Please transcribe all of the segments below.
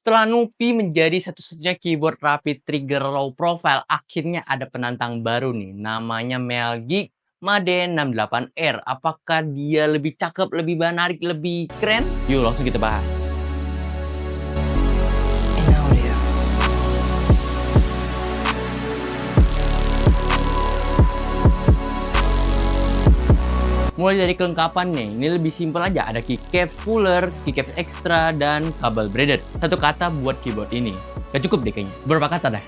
Setelah Nupi menjadi satu-satunya keyboard rapid trigger low profile, akhirnya ada penantang baru nih, namanya Melgik Made 68R. Apakah dia lebih cakep, lebih menarik, lebih keren? Yuk langsung kita bahas. Mulai dari kelengkapannya, ini lebih simpel aja. Ada keycaps puller, keycaps extra, dan kabel braided. Satu kata buat keyboard ini. Gak cukup deh kayaknya. Berapa kata dah?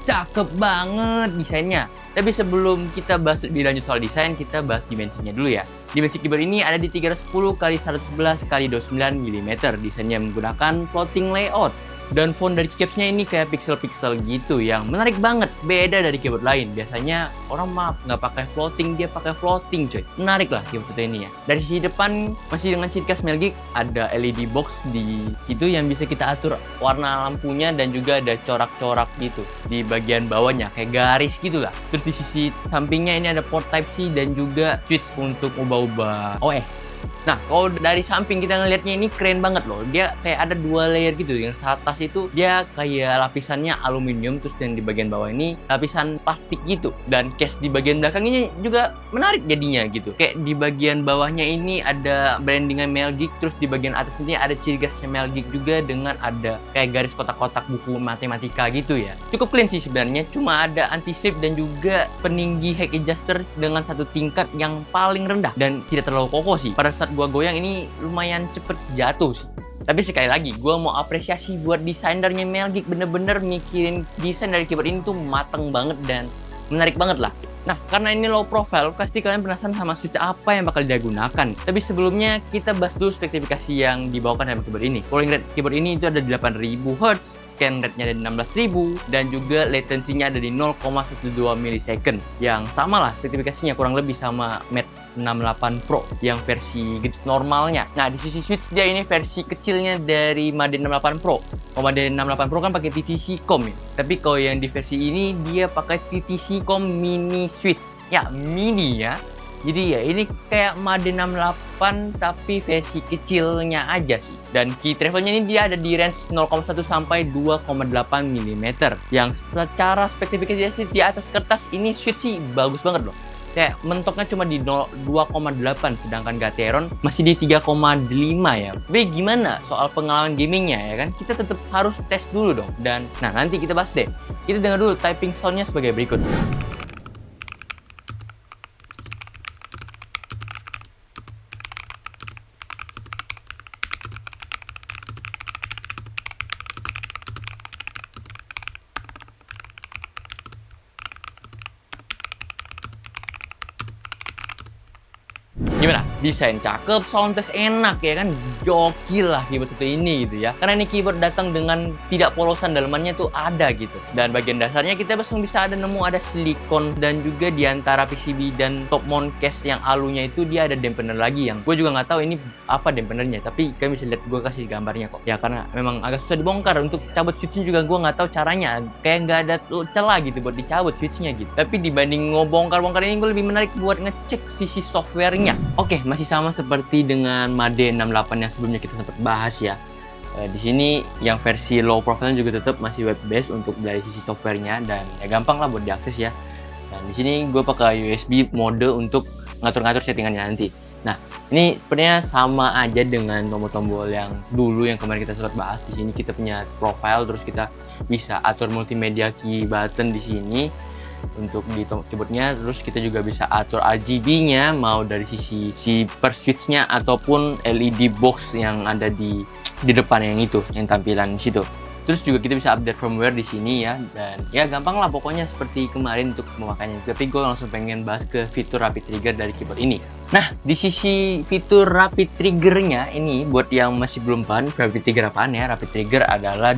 Cakep banget desainnya. Tapi sebelum kita bahas lebih lanjut soal desain, kita bahas dimensinya dulu ya. Dimensi keyboard ini ada di 310 x 111 x 29 mm. Desainnya menggunakan floating layout. Dan font dari keycapsnya ini kayak pixel-pixel gitu yang menarik banget, beda dari keyboard lain. Biasanya orang nggak pakai floating, dia pakai floating coy. Menarik lah keyboard ini ya. Dari sisi depan masih dengan ciri khas Melgik, ada LED box di situ yang bisa kita atur warna lampunya dan juga ada corak-corak gitu di bagian bawahnya kayak garis gitu lah. Terus di sisi sampingnya ini ada port Type C dan juga switch untuk ubah-ubah OS. Nah, kalau dari samping kita ngelihatnya ini keren banget loh. Dia kayak ada dua layer gitu. Yang atas itu dia kayak lapisannya aluminium, terus yang di bagian bawah ini lapisan plastik gitu. Dan case di bagian belakang ini juga menarik jadinya gitu. Kayak di bagian bawahnya ini ada brandingan Melgik, terus di bagian atas ini ada ciri khasnya Melgik juga dengan ada kayak garis kotak-kotak buku matematika gitu ya. Cukup clean sih sebenarnya, cuma ada anti-slip dan juga peninggi height adjuster dengan satu tingkat yang paling rendah dan tidak terlalu kokoh sih. Pada saat gua goyang ini lumayan cepet jatuh sih. Tapi sekali lagi, gua mau apresiasi buat desainernya Melgik, bener-bener mikirin desain dari keyboard ini tuh mateng banget dan menarik banget lah. Nah, karena ini low profile, pasti kalian penasaran sama switch apa yang bakal digunakan. Tapi sebelumnya, kita bahas dulu spesifikasi yang dibawakan dalam keyboard ini. Polling rate keyboard ini itu ada di 8000 Hz, scan rate-nya ada di 16000, dan juga latency-nya ada di 0,12 millisecond. Yang sama lah spesifikasinya, kurang lebih sama Mate 68 Pro yang versi normalnya. Nah, di sisi switch dia ini versi kecilnya dari Made 68 Pro. Kalau Made 68 Pro kan pakai TTC COM ya. Tapi kalau yang di versi ini dia pakai TTC COM mini switch. Ya, mini ya. Jadi ya ini kayak Made 68 tapi versi kecilnya aja sih. Dan key travelnya ini dia ada di range 0,1 sampai 2,8 mm. Yang secara spesifikasi di atas kertas ini switch sih bagus banget loh. Kayak mentoknya cuma di 2,8, sedangkan Gateron masih di 3,5 ya. Tapi gimana soal pengalaman gamingnya ya kan? Kita tetap harus tes dulu dong. Dan nah nanti kita bahas deh. Kita dengar dulu typing soundnya sebagai berikut. Gimana? Desain cakep, sound test enak ya kan, gokil lah keyboard satu ini gitu ya. Karena ini keyboard datang dengan tidak polosan, dalemannya tuh ada gitu. Dan bagian dasarnya kita langsung bisa nemu ada silikon dan juga di antara PCB dan top mount case yang alunya itu dia ada dampener lagi yang gue juga nggak tahu ini apa dampenernya. Tapi kalian bisa lihat gue kasih gambarnya kok. Ya karena memang agak susah dibongkar, untuk cabut switchnya juga gue nggak tahu caranya. Kayak nggak ada celah gitu buat dicabut switchnya gitu. Tapi dibanding ngebongkar-bongkar ini gue lebih menarik buat ngecek sisi softwarenya. Oke, masih sama seperti dengan Made 68 yang sebelumnya kita sempat bahas ya. Di sini yang versi low profile juga tetap masih web based untuk dari sisi softwarenya dan ya gampang lah buat diakses ya. Dan di sini gue pakai USB mode untuk ngatur-ngatur settingannya nanti. Nah, ini sebenarnya sama aja dengan tombol-tombol yang dulu yang kemarin kita sempat bahas. Di sini kita punya profile, terus kita bisa atur multimedia key button di sini untuk di keyboardnya, terus kita juga bisa atur RGB-nya mau dari sisi per switch-nya ataupun LED box yang ada di depan yang itu, yang tampilan di situ. Terus juga kita bisa update firmware di sini ya, dan ya gampang lah pokoknya seperti kemarin untuk memakainya. Tapi gue langsung pengen bahas ke fitur rapid trigger dari keyboard ini. Nah, di sisi fitur rapid triggernya ini buat yang masih belum paham rapid trigger apaan ya. Rapid trigger adalah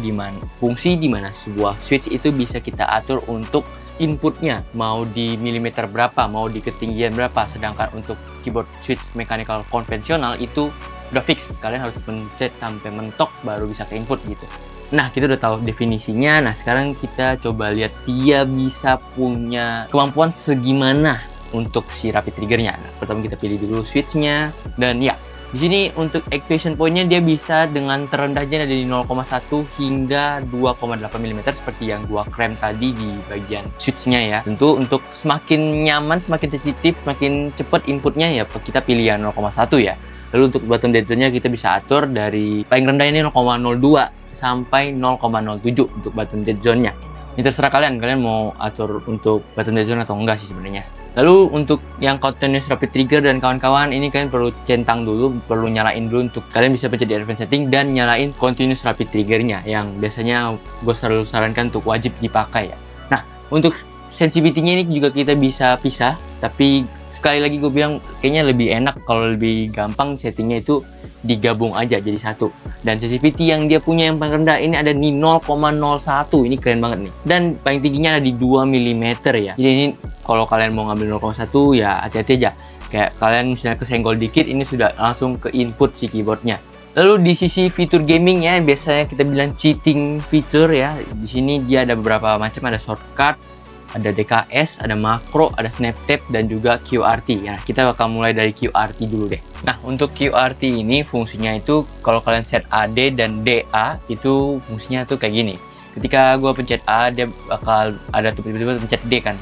fungsi di mana sebuah switch itu bisa kita atur untuk inputnya mau di milimeter berapa, mau di ketinggian berapa. Sedangkan untuk keyboard switch mechanical konvensional itu udah fix, kalian harus pencet sampai mentok baru bisa ke input gitu. Nah, kita udah tahu definisinya. Nah, sekarang kita coba lihat dia bisa punya kemampuan segimana untuk si rapid triggernya. Nah, pertama kita pilih dulu switchnya, dan ya Di sini untuk activation point-nya dia bisa dengan terendahnya dari 0,1 hingga 2,8 mm seperti yang gua krem tadi di bagian switch-nya ya. Tentu untuk semakin nyaman, semakin sensitif, semakin cepat inputnya ya kita pilih yang 0,1 ya. Lalu untuk button dead zone-nya kita bisa atur dari paling rendah ini 0,02 sampai 0,07 untuk button dead zone-nya. Ini terserah kalian mau atur untuk button dead zone atau enggak sih sebenarnya. Lalu untuk yang continuous rapid trigger dan kawan-kawan, ini kalian perlu centang dulu, perlu nyalain dulu untuk kalian bisa pencet di advanced setting dan nyalain continuous rapid triggernya yang biasanya gue selalu sarankan untuk wajib dipakai ya. Nah, untuk sensitivity-nya ini juga kita bisa pisah, tapi sekali lagi gue bilang kayaknya lebih enak kalau lebih gampang settingnya itu digabung aja jadi satu. Dan sensitivity yang dia punya yang paling rendah ini ada di 0,01, ini keren banget nih. Dan paling tingginya ada di 2 mm ya. Jadi ini kalau kalian mau ngambil 0,1 ya hati-hati aja. Kayak kalian misalnya kesenggol dikit, ini sudah langsung ke input si keyboardnya. Lalu di sisi fitur gaming ya, biasanya kita bilang cheating feature ya. Di sini dia ada beberapa macam, ada shortcut, ada DKS, ada makro, ada snap tap, dan juga QRT. Ya, kita bakal mulai dari QRT dulu deh. Nah, untuk QRT ini fungsinya itu kalau kalian set AD dan DA itu fungsinya tuh kayak gini. Ketika gua pencet A, dia bakal ada tiba-tiba pencet D kan.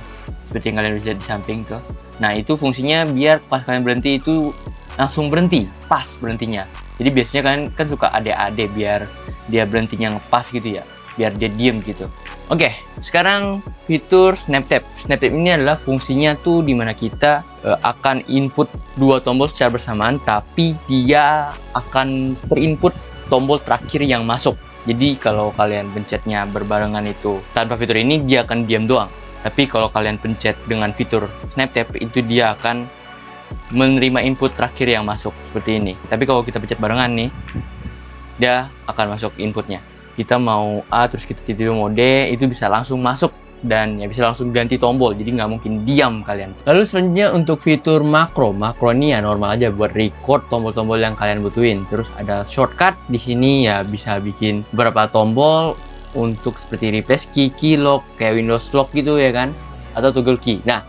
Seperti yang kalian bisa lihat di samping tuh. Nah, itu fungsinya biar pas kalian berhenti itu langsung berhenti, pas berhentinya. Jadi biasanya kalian kan suka AD-AD biar dia berhentinya ngepas gitu ya. Biar dia diem gitu. Oke, sekarang fitur snap tap. Snap tap ini adalah fungsinya tuh dimana kita akan input dua tombol secara bersamaan, tapi dia akan terinput tombol terakhir yang masuk. Jadi kalau kalian pencetnya berbarengan itu tanpa fitur ini dia akan diam doang. Tapi kalau kalian pencet dengan fitur snap tap itu dia akan menerima input terakhir yang masuk seperti ini. Tapi kalau kita pencet barengan nih, dia akan masuk inputnya. Kita mau A terus kita titik mode itu bisa langsung masuk dan ya bisa langsung ganti tombol, jadi nggak mungkin diam kalian. Lalu selanjutnya untuk fitur makro ini ya normal aja buat record tombol-tombol yang kalian butuhin. Terus ada shortcut di sini ya bisa bikin beberapa tombol untuk seperti replace key lock kayak Windows lock gitu ya kan, atau toggle key. Nah,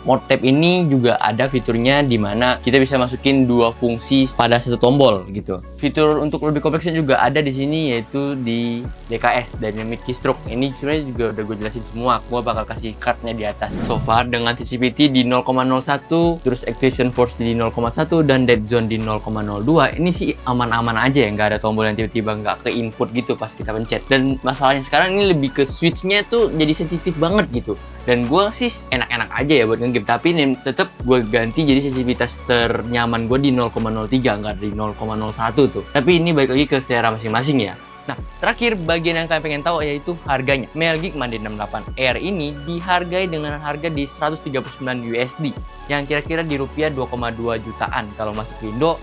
mode tab ini juga ada fiturnya di mana kita bisa masukin dua fungsi pada satu tombol gitu. Fitur untuk lebih kompleksnya juga ada di sini yaitu di DKS Dynamic Keystroke. Ini sebenarnya juga udah gue jelasin semua. Gue bakal kasih cardnya di atas. So far dengan sensitivity di 0,01, terus activation force di 0,1 dan dead zone di 0,02. Ini sih aman-aman aja ya, nggak ada tombol yang tiba-tiba nggak ke input gitu pas kita pencet. Dan masalahnya sekarang ini lebih ke switchnya tuh jadi sensitif banget gitu. Dan gue sih enak-enak aja ya buat ngegame, tapi tetap gue ganti jadi sensitivitas ternyaman gue di 0,03, nggak di 0,01 tuh. Tapi ini balik lagi ke selera masing-masing ya. Nah, terakhir bagian yang kalian pengen tahu yaitu harganya. Magic Mande 68 Air ini dihargai dengan harga di 139 USD yang kira-kira di rupiah 2,2 jutaan. Kalau masuk ke Indo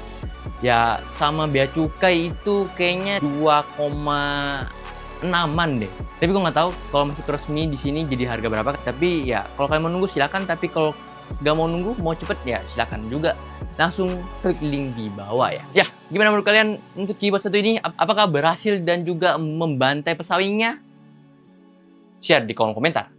ya sama bea cukai itu kayaknya 2,6an deh. Tapi gue nggak tahu kalau masuk resmi di sini jadi harga berapa. Tapi ya kalau kalian mau nunggu silakan. Tapi kalau nggak mau nunggu, mau cepet ya silakan juga. Langsung klik link di bawah ya. Ya, gimana menurut kalian untuk keyboard satu ini? Apakah berhasil dan juga membantai pesaingnya? Share di kolom komentar.